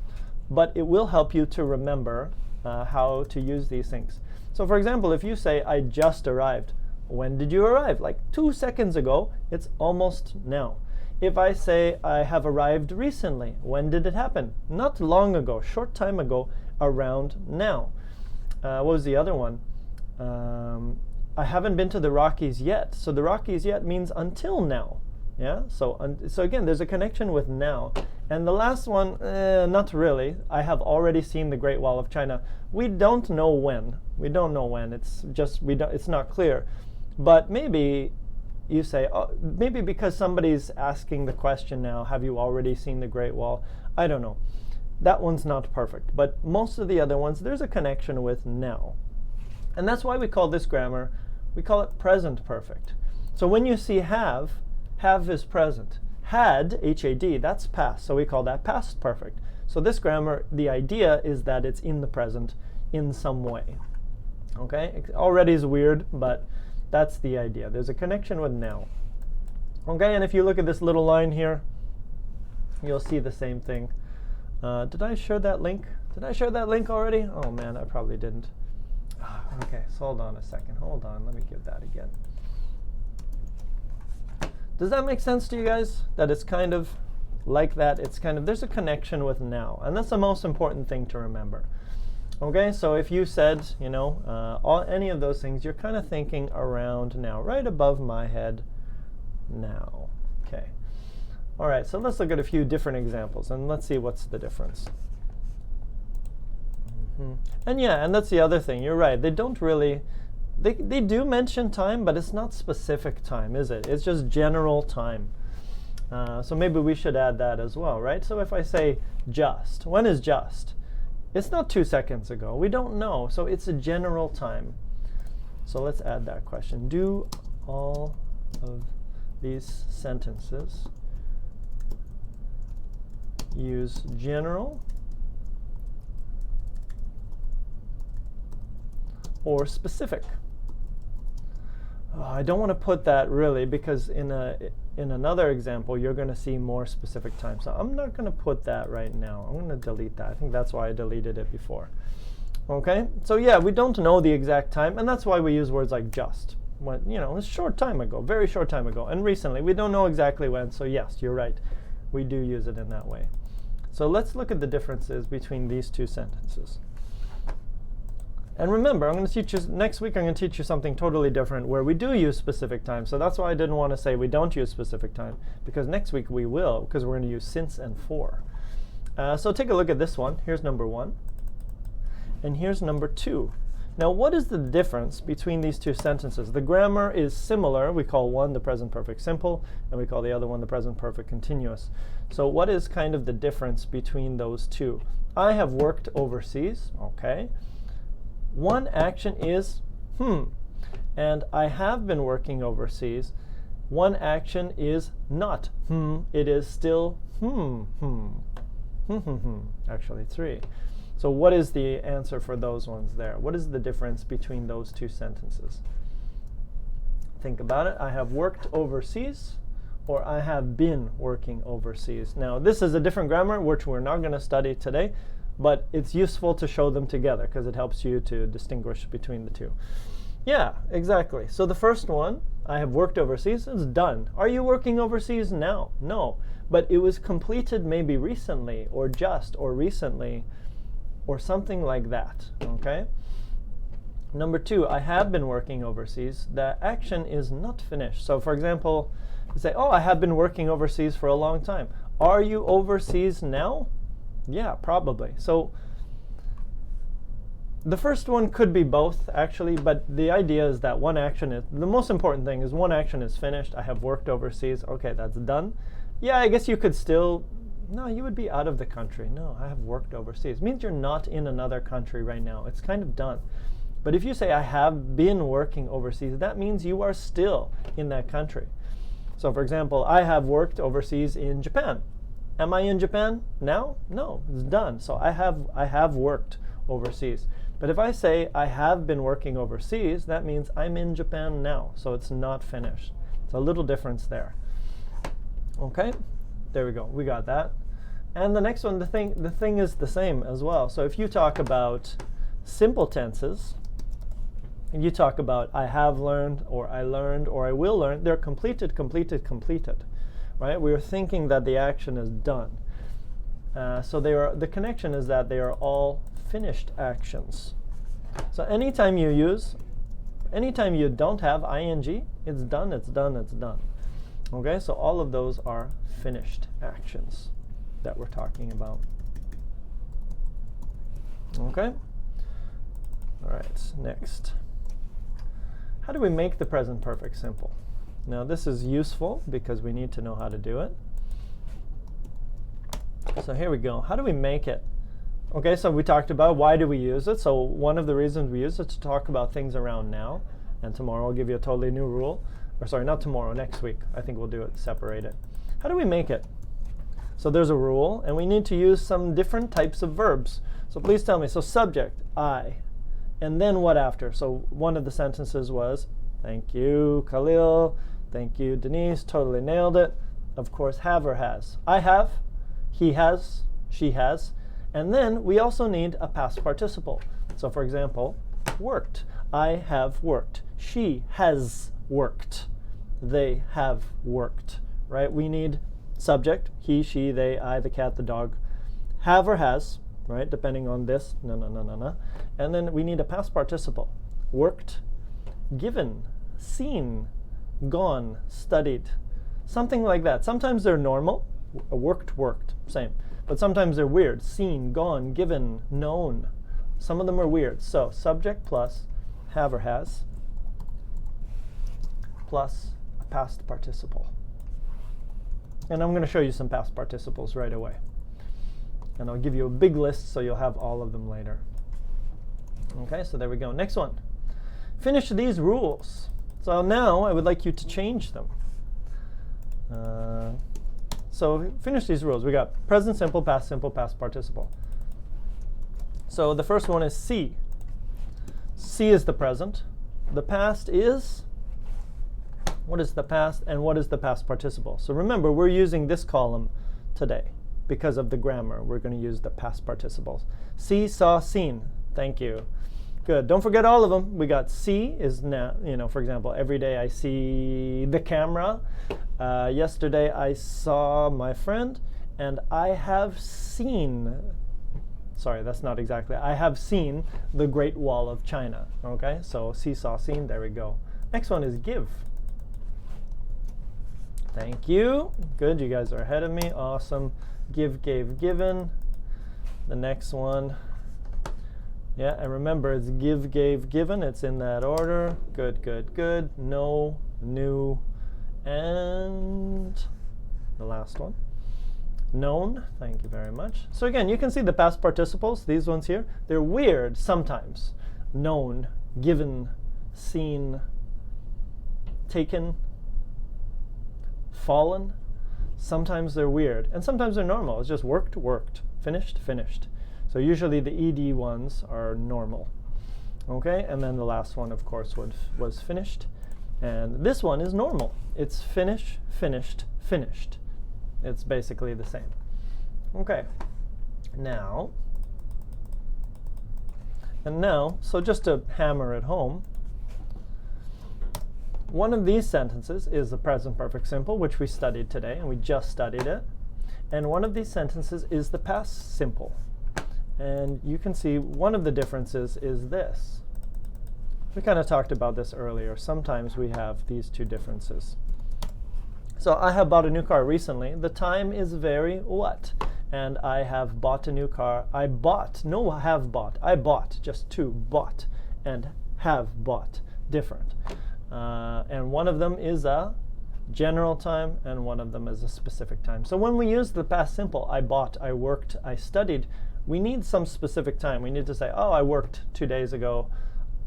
but it will help you to remember how to use these things. So for example, if you say, I just arrived, when did you arrive? Like 2 seconds ago, it's almost now. If I say, I have arrived recently, when did it happen? Not long ago, short time ago, around now. What was the other one? I haven't been to the Rockies yet. So the Rockies yet means until now. Yeah. So again, there's a connection with now. And the last one, not really. I have already seen the Great Wall of China. We don't know when. We don't know when. It's just it's not clear. But maybe you say, maybe because somebody's asking the question now, have you already seen the Great Wall? I don't know. That one's not perfect. But most of the other ones, there's a connection with now. And that's why we call this grammar We call it present perfect. So when you see have is present. Had, H-A-D, that's past, so we call that past perfect. So this grammar, the idea is that it's in the present in some way. Okay, it already is weird, but that's the idea. There's a connection with now. Okay, and if you look at this little line here, you'll see the same thing. Did I share that link? Did I share that link already? Oh man, I probably didn't. Okay, so hold on a second. Hold on, let me give that again. Does that make sense to you guys? That it's kind of like that. It's kind of, there's a connection with now. And that's the most important thing to remember. Okay, so if you said, you know, any of those things, you're kind of thinking around now, right above my head now. Okay. All right, so let's look at a few different examples, and let's see what's the difference. And yeah, and that's the other thing. You're right. They don't really, they do mention time, but it's not specific time, is it? It's just general time. So maybe we should add that as well, right? So if I say just, when is just? It's not 2 seconds ago. We don't know. So it's a general time. So let's add that question. Do all of these sentences use general or specific? I don't want to put that really, because in another example you're going to see more specific time. So I'm not going to put that right now. I'm going to delete that. I think that's why I deleted it before. Okay, so yeah, we don't know the exact time, and that's why we use words like just. When, you know, a short time ago, very short time ago, and recently. We don't know exactly when, so yes, you're right. We do use it in that way. So let's look at the differences between these two sentences. And remember, I'm going to teach you, next week I'm going to teach you something totally different where we do use specific time. So that's why I didn't want to say we don't use specific time, because next week we will, because we're going to use since and for. So take a look at this one. Here's number 1. And here's number 2. Now, what is the difference between these two sentences? The grammar is similar. We call one the present perfect simple, and we call the other one the present perfect continuous. So what is kind of the difference between those two? I have worked overseas. Okay. One action is and I have been working overseas. One action is not it is still Actually 3. So what is the answer for those ones there? What is the difference between those two sentences? Think about it. I have worked overseas, or I have been working overseas. Now, this is a different grammar, which we're not going to study today, but it's useful to show them together because it helps you to distinguish between the two. Yeah, exactly. So the first one, I have worked overseas, it's done. Are you working overseas now? No. But it was completed maybe recently, or just, or recently, or something like that. Okay? Number 2, I have been working overseas. The action is not finished. So for example, you say, oh, I have been working overseas for a long time. Are you overseas now? Yeah, probably. So the first one could be both, actually, but the idea is that one action is, the most important thing is one action is finished. I have worked overseas. Okay, that's done. Yeah, I guess you could still, no, you would be out of the country. No, I have worked overseas. It means you're not in another country right now. It's kind of done. But if you say I have been working overseas, that means you are still in that country. So for example, I have worked overseas in Japan. Am I in Japan now? No, it's done. So I have worked overseas. But if I say I have been working overseas, that means I'm in Japan now. So it's not finished. It's a little difference there. Okay, there we go. We got that. And the next one, the thing is the same as well. So if you talk about simple tenses, and you talk about I have learned, or I learned, or I will learn, they're completed, completed, completed. Right? We are thinking that the action is done. So the connection is that they are all finished actions. So anytime you don't have ing, it's done, it's done, it's done. Okay, so all of those are finished actions that we're talking about. Okay? All right, next. How do we make the present perfect simple? Now this is useful because we need to know how to do it. So here we go. How do we make it? Okay, so we talked about why do we use it. So one of the reasons we use it is to talk about things around now. And tomorrow I'll give you a totally new rule. Or sorry, not tomorrow, next week. I think we'll do it, separate it. How do we make it? So there's a rule, and we need to use some different types of verbs. So please tell me. So subject, I. And then what after? So one of the sentences was, thank you, Khalil. Thank you, Denise. Totally nailed it. Of course, have or has. I have, he has, she has. And then we also need a past participle. So for example, worked. I have worked. She has worked. They have worked, right? We need subject, he, she, they, I, the cat, the dog. Have or has, right? Depending on this, no. And then we need a past participle. Worked, given, seen, gone, studied. Something like that. Sometimes they're normal. Worked, same. But sometimes they're weird. Seen, gone, given, known. Some of them are weird. So subject plus have or has plus a past participle. And I'm going to show you some past participles right away. And I'll give you a big list so you'll have all of them later. Okay, so there we go. Next one. Finish these rules. So now I would like you to change them. So finish these rules. We got present simple, past participle. So the first one is see. See is the present. The past is, what is the past and what is the past participle? So remember, we're using this column today because of the grammar. We're going to use the past participles. See, saw, seen. Thank you. Good. Don't forget all of them. We got see is now, for example, every day I see the camera. Yesterday I saw my friend, and I have seen, sorry, that's not exactly, I have seen the Great Wall of China. Okay, so see, saw, seen, there we go. Next one is give. Thank you. Good, you guys are ahead of me. Awesome. Give, gave, given. The next one. Yeah, and remember, it's give, gave, given. It's in that order. Good. Know, knew, and the last one. Known. Thank you very much. So again, you can see the past participles, these ones here. They're weird sometimes. Known, given, seen, taken, fallen. Sometimes they're weird, and sometimes they're normal. It's just worked, finished. So usually the ed ones are normal. Okay, and then the last one, of course, was finished. And this one is normal. It's finish, finished. It's basically the same. Okay, now, so just to hammer it home, one of these sentences is the present perfect simple, which we studied today, and we just studied it. And one of these sentences is the past simple. And you can see one of the differences is this. We kind of talked about this earlier. Sometimes we have these two differences. So I have bought a new car recently. The time is very what? And I have bought a new car. I bought, I bought, just two, bought, and have bought, different. And one of them is a general time, and one of them is a specific time. So when we use the past simple, I bought, I worked, I studied, we need some specific time. We need to say, oh, I worked 2 days ago.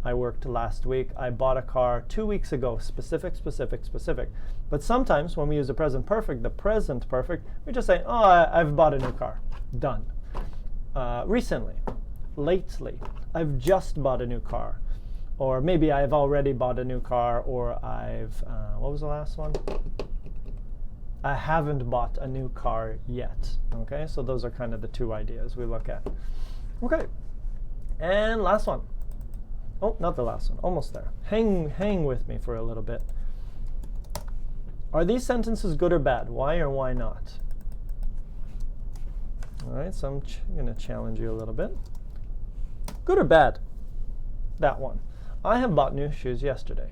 I worked last week. I bought a car 2 weeks ago. Specific. But sometimes when we use the present perfect, we just say, oh, I've bought a new car. Done. Recently. Lately. I've just bought a new car. Or maybe I've already bought a new car, or I've, what was the last one? I haven't bought a new car yet. Okay, so those are kind of the two ideas we look at. Okay, and last one. Oh, not the last one, almost there. Hang with me for a little bit. Are these sentences good or bad? Why or why not? All right, so I'm going to challenge you a little bit. Good or bad? That one. I have bought new shoes yesterday.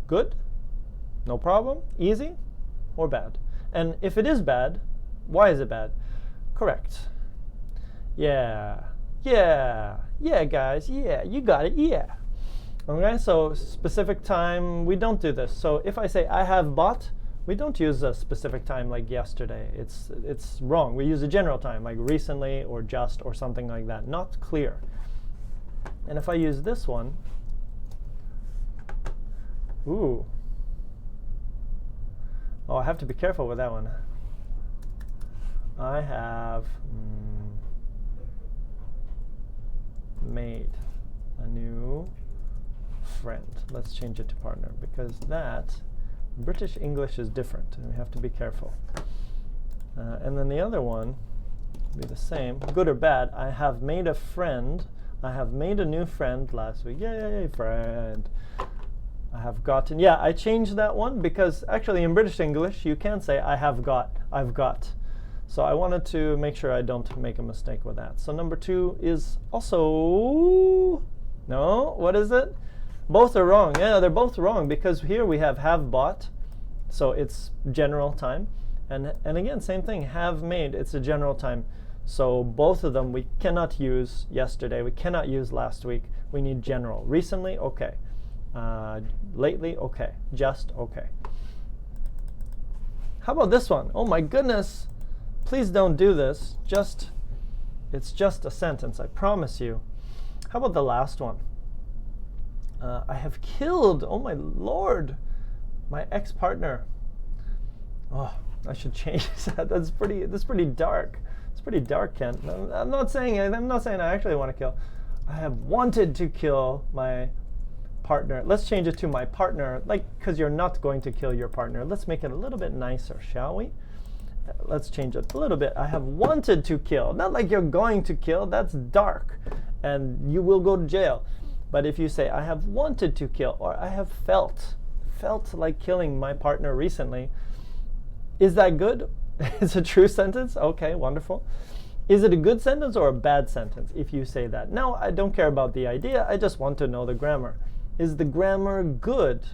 Good? No problem? Easy? Or bad? And if it is bad, why is it bad? Correct. Yeah, guys, yeah, you got it, yeah. Okay, so specific time, we don't do this. So if I say I have bought, we don't use a specific time like yesterday. It's wrong. We use a general time, like recently or just or something like that. Not clear. And if I use this one, Ooh. Oh, I have to be careful with that one. I have made a new friend. Let's change it to partner, because that British English is different and we have to be careful. And then the other one will be the same, good or bad. I have made a friend. I have made a new friend last week. Yay, friend. I have gotten. Yeah, I changed that one because actually in British English you can say I have got, I've got. So I wanted to make sure I don't make a mistake with that. So number 2 is also, no, what is it? Both are wrong. Yeah, they're both wrong because here we have bought, so it's general time. And again, same thing, have made, it's a general time. So both of them we cannot use yesterday, we cannot use last week. We need general. Recently, okay. Lately, okay. Just, okay. How about this one? Oh my goodness. Please don't do this. It's just a sentence, I promise you. How about the last one? I have killed, oh my lord, my ex-partner. Oh, I should change that. That's pretty dark. It's pretty dark, Ken. I'm not saying I actually want to kill. I have wanted to kill my partner. Let's change it to my partner, like, because you're not going to kill your partner. Let's make it a little bit nicer, shall we? Let's change it a little bit. I have wanted to kill. Not like you're going to kill. That's dark, and you will go to jail. But if you say, I have wanted to kill, or I have felt like killing my partner recently, is that good? It's a true sentence? Okay, wonderful. Is it a good sentence or a bad sentence if you say that? No, I don't care about the idea. I just want to know the grammar. Is the grammar good?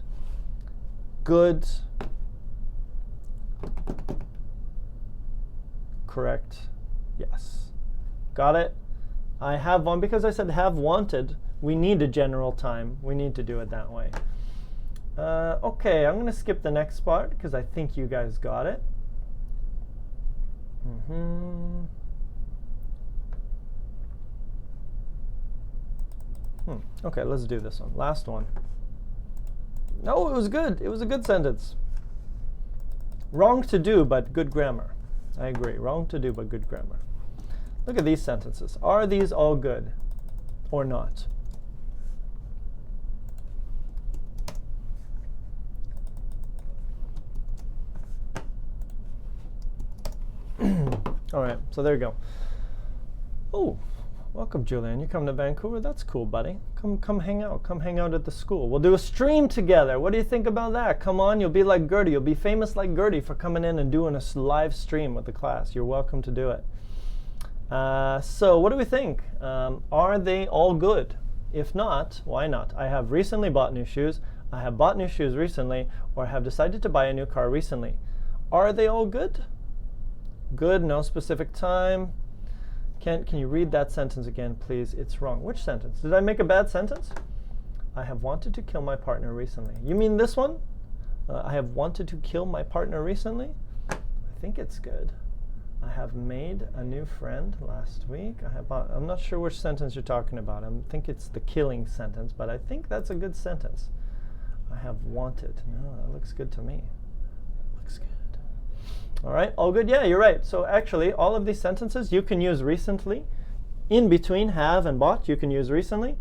Good. Correct. Yes. Got it? I have one because I said have wanted. We need a general time. We need to do it that way. Okay, I'm going to skip the next part because I think you guys got it. Okay, let's do this one. Last one. No, it was good. It was a good sentence. Wrong to do, but good grammar. I agree. Wrong to do, but good grammar. Look at these sentences. Are these all good or not? All right, so there you go. Oh, welcome, Julian. You come to Vancouver? That's cool, buddy. Come hang out. Come hang out at the school. We'll do a stream together. What do you think about that? Come on, you'll be like Gertie. You'll be famous like Gertie for coming in and doing a live stream with the class. You're welcome to do it. So what do we think? Are they all good? If not, why not? I have recently bought new shoes. I have bought new shoes recently, or have decided to buy a new car recently. Are they all good? Good, no specific time. Can you read that sentence again, please? It's wrong. Which sentence? Did I make a bad sentence? I have wanted to kill my partner recently. You mean this one? I have wanted to kill my partner recently? I think it's good. I have made a new friend last week. I'm not sure which sentence you're talking about. I think it's the killing sentence, but I think that's a good sentence. I have wanted. No, that looks good to me. Looks good. All right, all good? Yeah, you're right. So actually, all of these sentences you can use recently. In between have and bought, you can use recently.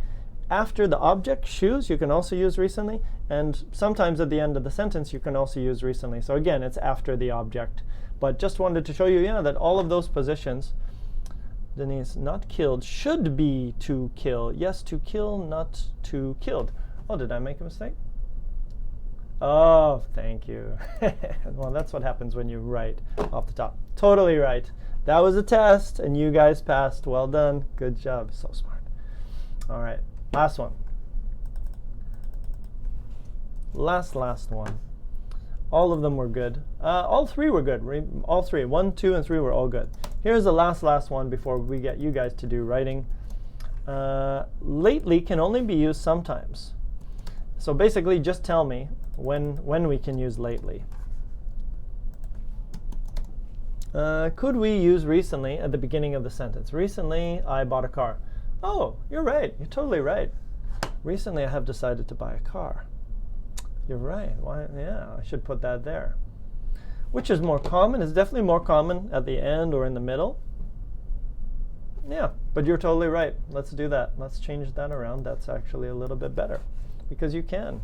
After the object, shoes, you can also use recently. And sometimes at the end of the sentence, you can also use recently. So again, it's after the object. But just wanted to show you, yeah, that all of those positions, Denise, not killed, should be to kill. Yes, to kill, not to killed. Oh, did I make a mistake? Oh, thank you. Well, that's what happens when you write off the top. Totally right. That was a test, and you guys passed. Well done. Good job. So smart. All right. Last one. Last one. All of them were good. All three were good. All three. 1, 2, and 3 were all good. Here's the last one before we get you guys to do writing. Lately can only be used sometimes. So basically, just tell me when we can use lately. Could we use recently at the beginning of the sentence? Recently, I bought a car. Oh, you're right. You're totally right. Recently, I have decided to buy a car. You're right. Why? Yeah, I should put that there. Which is more common? It's definitely more common at the end or in the middle. Yeah, but you're totally right. Let's do that. Let's change that around. That's actually a little bit better because you can.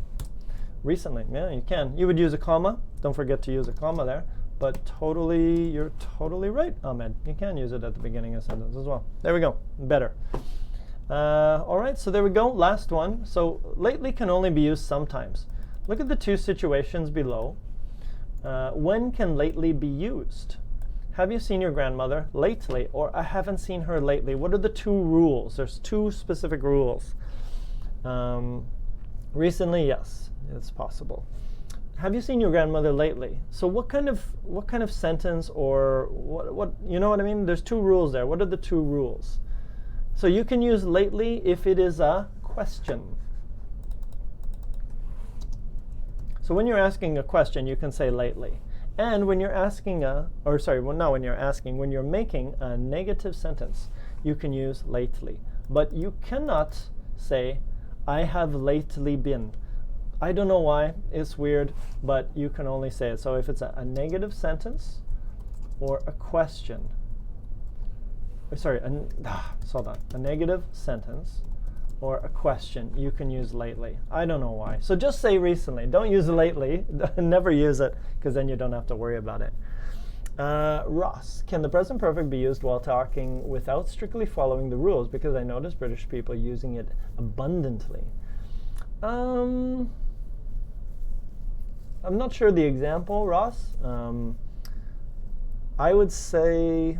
Recently, yeah, you can. You would use a comma. Don't forget to use a comma there. But you're totally right, Ahmed. You can use it at the beginning of a sentence as well. There we go. Better. All right, so there we go. Last one. So lately can only be used sometimes. Look at the two situations below. When can lately be used? Have you seen your grandmother lately? Or I haven't seen her lately. What are the two rules? There's two specific rules. Recently, yes, it's possible. Have you seen your grandmother lately? So what kind of sentence or what you know what I mean? There's two rules there. What are the two rules? So you can use lately if it is a question. So when you're asking a question, you can say lately. And when you're asking when you're making a negative sentence, you can use lately. But you cannot say, I have lately been. I don't know why, it's weird, but you can only say it. So if it's a negative sentence or a question, a negative sentence or a question, you can use lately. I don't know why. So just say recently. Don't use lately. Never use it, because then you don't have to worry about it. Ross, can the present perfect be used while talking without strictly following the rules? Because I notice British people using it abundantly. I'm not sure the example, Ross. I would say,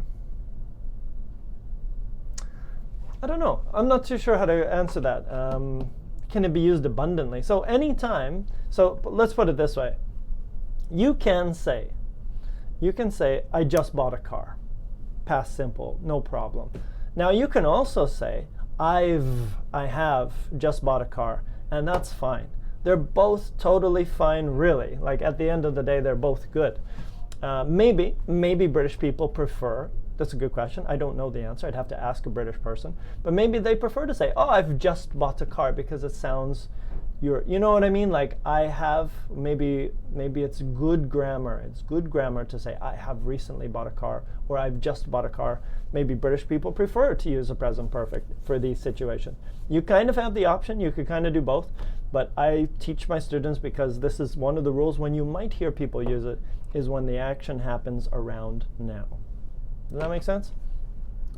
I don't know. I'm not too sure how to answer that. Can it be used abundantly? So anytime, so let's put it this way. You can say, I just bought a car. Past simple, no problem. Now you can also say, I have just bought a car, and that's fine. They're both totally fine, really. Like at the end of the day, they're both good. Maybe British people prefer, that's a good question. I don't know the answer. I'd have to ask a British person. But maybe they prefer to say, oh, I've just bought a car, because it sounds, you know what I mean? Like I have, maybe it's good grammar. It's good grammar to say, I have recently bought a car, or I've just bought a car. Maybe British people prefer to use a present perfect for these situations. You kind of have the option. You could kind of do both. But I teach my students, because this is one of the rules when you might hear people use it, is when the action happens around now. Does that make sense?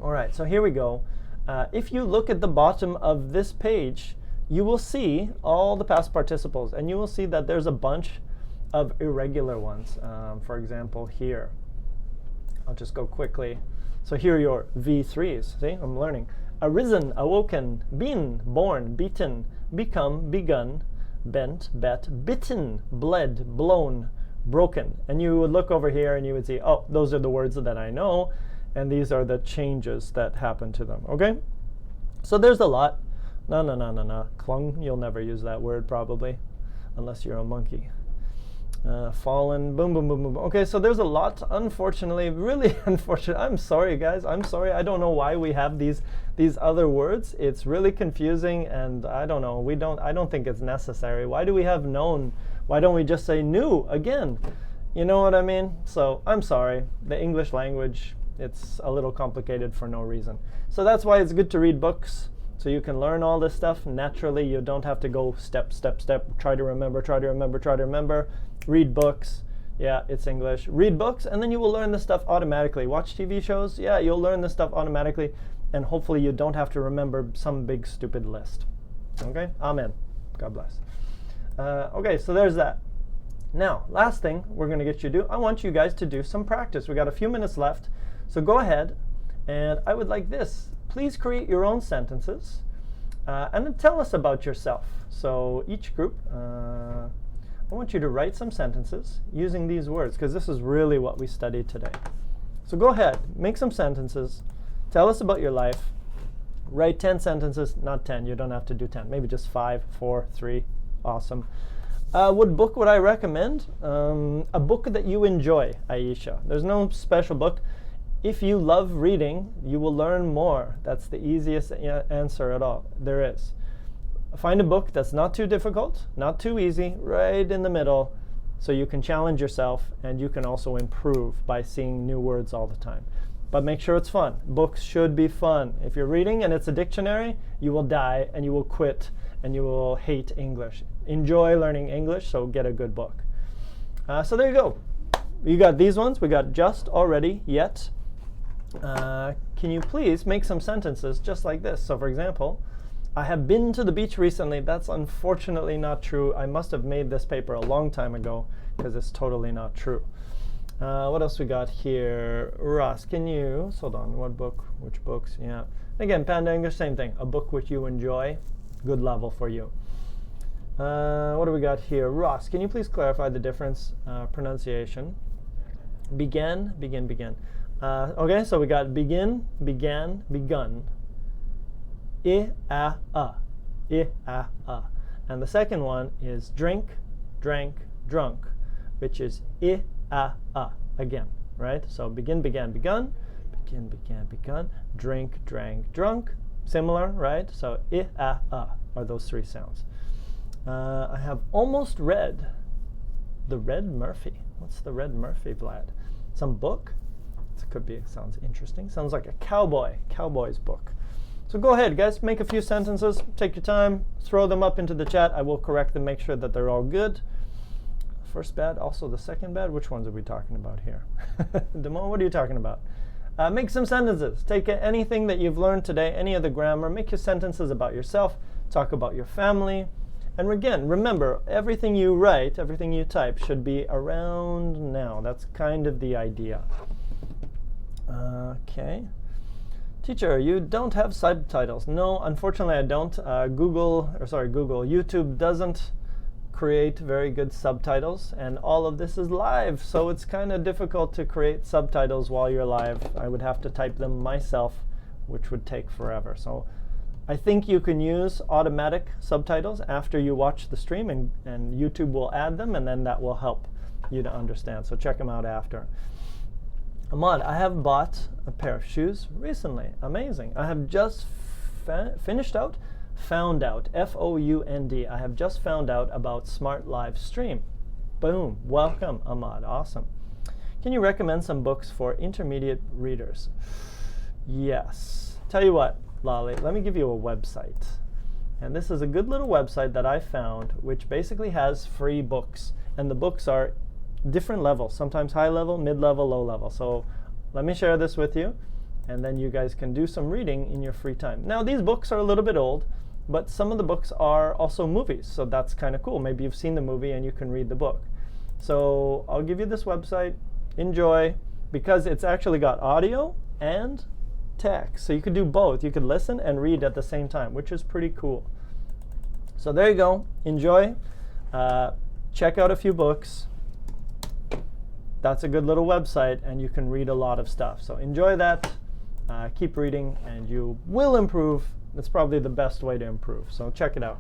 All right, so here we go. If you look at the bottom of this page, you will see all the past participles, and you will see that there's a bunch of irregular ones. For example, here. I'll just go quickly. So here are your V3s. See, I'm learning. Arisen, awoken, been, born, beaten, become, begun, bent, bet, bitten, bled, blown, broken. And you would look over here and you would see, oh, those are the words that I know, and these are the changes that happen to them. Okay? So there's a lot. No. Clung, you'll never use that word probably, unless you're a monkey. Fallen, boom, boom, boom, boom. Okay, so there's a lot, unfortunately, really unfortunate. I'm sorry, guys. I'm sorry. I don't know why we have these other words. It's really confusing, and I don't know. I don't think it's necessary. Why do we have known? Why don't we just say new again? You know what I mean? So I'm sorry. The English language, it's a little complicated for no reason. So that's why it's good to read books. So you can learn all this stuff naturally. You don't have to go step, try to remember. Read books. Yeah, it's English. Read books, and then you will learn this stuff automatically. Watch TV shows. Yeah, you'll learn this stuff automatically, and hopefully you don't have to remember some big stupid list. Okay? Amen. God bless. Okay, so there's that. Now, last thing we're going to get you to do, I want you guys to do some practice. We got a few minutes left, so go ahead, and I would like this. Please create your own sentences, and then tell us about yourself. So each group, I want you to write some sentences using these words, because this is really what we studied today. So go ahead, make some sentences, tell us about your life, write 10 sentences, not 10, you don't have to do 10, maybe just 5, 4, 3, awesome. What book would I recommend? A book that you enjoy, Aisha. There's no special book. If you love reading, you will learn more. That's the easiest answer at all there is. find a book that's not too difficult, not too easy, right in the middle, so you can challenge yourself and you can also improve by seeing new words all the time. But make sure it's fun. Books should be fun. If you're reading and it's a dictionary, you will die and you will quit and you will hate English. Enjoy learning English, so get a good book. So there you go. You got these ones. We got just, already, yet. Can you please make some sentences just like this? So for example, I have been to the beach recently. That's unfortunately not true. I must have made this paper a long time ago because it's totally not true. What else we got here? Ross, can you, hold on, what book, which books? Yeah. Again, Panda English, same thing. A book which you enjoy, good level for you. What do we got here? Ross, can you please clarify the difference, pronunciation? Began, begin, begin. Okay, so we got begin, began, begun. I, a, a. I, a, a. And the second one is drink, drank, drunk, which is I, a, again, right? So begin, began, begun, begin, began, begun, drink, drank, drunk, similar, right? So I, a are those three sounds. I have almost read The Red Murphy. What's The Red Murphy, Vlad? Some book? It could be, sounds interesting. Sounds like a cowboy's book. So go ahead, guys, make a few sentences, take your time, throw them up into the chat. I will correct them, make sure that they're all good. First bad, also the second bad. Which ones are we talking about here? Damon, what are you talking about? Make some sentences. Take anything that you've learned today, any of the grammar, make your sentences about yourself, talk about your family. And again, remember, everything you write, everything you type should be around now. That's kind of the idea. Okay. Teacher, you don't have subtitles. No, unfortunately I don't. YouTube doesn't create very good subtitles, and all of this is live, so it's kind of difficult to create subtitles while you're live. I would have to type them myself, which would take forever. So I think you can use automatic subtitles after you watch the stream, and YouTube will add them, and then that will help you to understand. So check them out after. Ahmad, I have bought a pair of shoes recently. Amazing. I have just found out, F-O-U-N-D. I have just found out about Smrt live stream. Boom. Welcome, Ahmad. Awesome. Can you recommend some books for intermediate readers? Yes. Tell you what, Lolly, let me give you a website. And this is a good little website that I found, which basically has free books. And the books are different levels, sometimes high level, mid-level, low level. So let me share this with you, and then you guys can do some reading in your free time. Now, these books are a little bit old, but some of the books are also movies, so that's kind of cool. Maybe you've seen the movie and you can read the book. So I'll give you this website. Enjoy, because it's actually got audio and text. So you could do both. You could listen and read at the same time, which is pretty cool. So there you go. Enjoy. Check out a few books. That's a good little website, and you can read a lot of stuff. So enjoy that. Keep reading, and you will improve. That's probably the best way to improve. So check it out.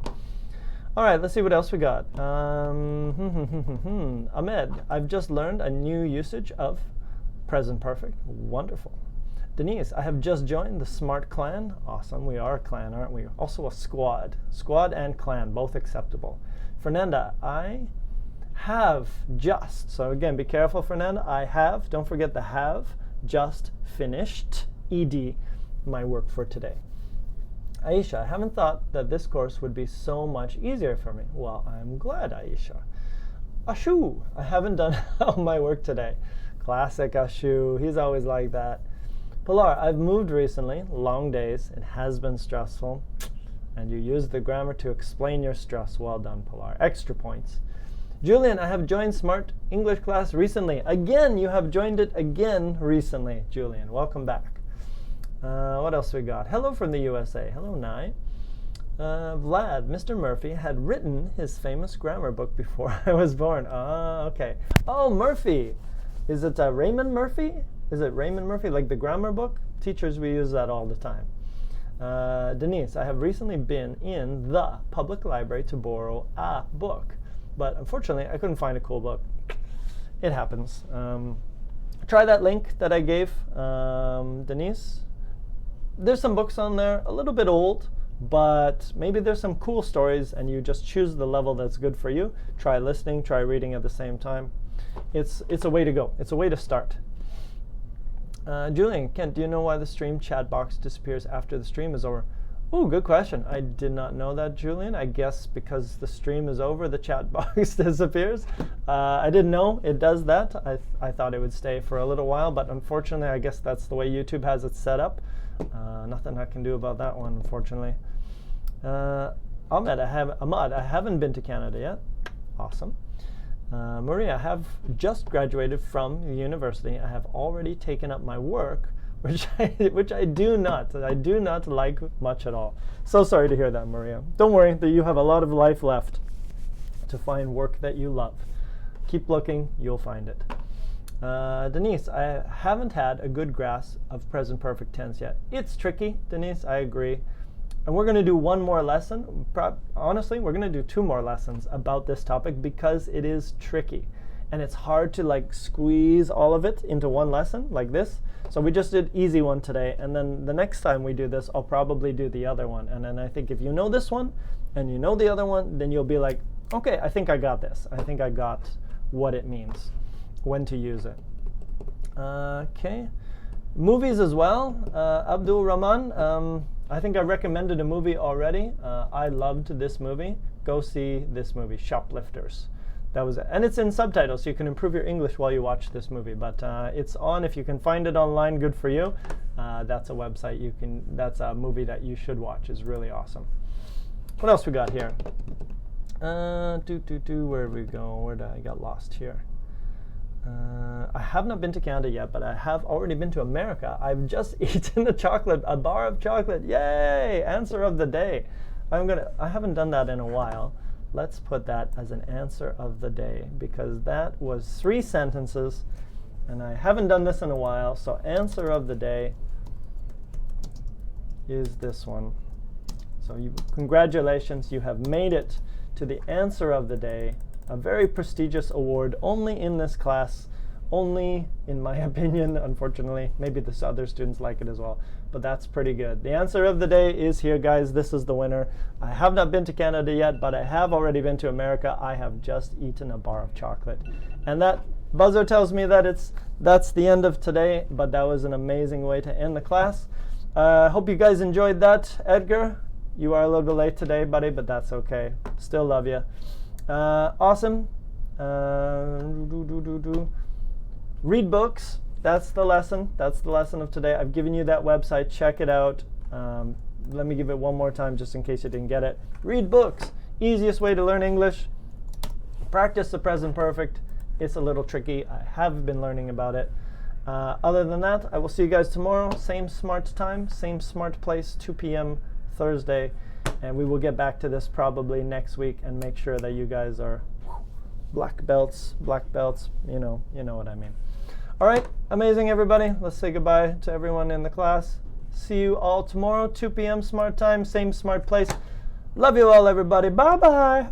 All right, let's see what else we got. Ahmed, I've just learned a new usage of present perfect. Wonderful. Denise, I have just joined the Smrt clan. Awesome. We are a clan, aren't we? Also a squad. Squad and clan, both acceptable. Fernanda, I have just, so again, be careful, Fernanda. I have, don't forget the have, just finished, ed, my work for today. Aisha, I haven't thought that this course would be so much easier for me. Well, I'm glad, Aisha. Ashu, I haven't done all my work today. Classic Ashu, he's always like that. Pilar, I've moved recently, long days, it has been stressful, and you used the grammar to explain your stress. Well done, Pilar. Extra points. Julian, I have joined Smrt English class recently. Again, you have joined it again recently, Julian. Welcome back. What else we got? Hello from the USA. Hello, Nai. Vlad, Mr. Murphy had written his famous grammar book before I was born. Okay. Oh, Murphy. Is it Raymond Murphy? Is it Raymond Murphy, like the grammar book? Teachers, we use that all the time. Denise, I have recently been in the public library to borrow a book. But unfortunately, I couldn't find a cool book. It happens. Try that link that I gave Denise. There's some books on there, a little bit old, but maybe there's some cool stories and you just choose the level that's good for you. Try listening, try reading at the same time. It's a way to go. It's a way to start. Julian, Kent, do you know why the stream chat box disappears after the stream is over? Oh, good question. I did not know that, Julian. I guess because the stream is over, the chat box disappears. I didn't know it does that. I thought it would stay for a little while, but unfortunately, I guess that's the way YouTube has it set up. Nothing I can do about that one, unfortunately. Ahmed, I haven't been to Canada yet. Awesome. Maria, I have just graduated from university. I have already taken up my work, which I do not like much at all. So sorry to hear that, Maria. Don't worry, that you have a lot of life left to find work that you love. Keep looking, you'll find it. Denise, I haven't had a good grasp of present perfect tense yet. It's tricky, Denise, I agree. And we're going to do one more lesson. Honestly, we're going to do 2 more lessons about this topic because it is tricky. And it's hard to like squeeze all of it into one lesson like this. So we just did easy one today. And then the next time we do this, I'll probably do the other one. And then I think if you know this one and you know the other one, then you'll be like, okay, I think I got this. I think I got what it means, when to use it. Okay. Movies as well. Abdul Rahman. I think I recommended a movie already. I loved this movie. Go see this movie, Shoplifters. And it's in subtitles, so you can improve your English while you watch this movie. But it's on. If you can find it online, good for you. That's a website that's a movie that you should watch. It's really awesome. What else we got here? Where did we go? Where did I get lost here? I have not been to Canada yet, but I have already been to America. I've just eaten a bar of chocolate. Yay! Answer of the day. I haven't done that in a while. Let's put that as an answer of the day because that was 3 sentences and I haven't done this in a while. So answer of the day is this one. So congratulations, you have made it to the answer of the day. A very prestigious award, only in this class, only in my opinion, unfortunately. Maybe the other students like it as well, but that's pretty good. The answer of the day is here, guys. This is the winner. I have not been to Canada yet, but I have already been to America. I have just eaten a bar of chocolate. And that buzzer tells me that that's the end of today, but that was an amazing way to end the class. Hope you guys enjoyed that. Edgar, you are a little bit late today, buddy, but that's okay. Still love you. Awesome. Read books. That's the lesson. That's the lesson of today. I've given you that website. Check it out. Let me give it one more time just in case you didn't get it. Read books. Easiest way to learn English. Practice the present perfect. It's a little tricky. I have been learning about it. Other than that, I will see you guys tomorrow. Same Smrt time, same Smrt place, 2 p.m. Thursday. And we will get back to this probably next week and make sure that you guys are black belts, you know what I mean. All right, amazing, everybody. Let's say goodbye to everyone in the class. See you all tomorrow, 2 p.m. Smrt time, same Smrt place. Love you all, everybody. Bye-bye.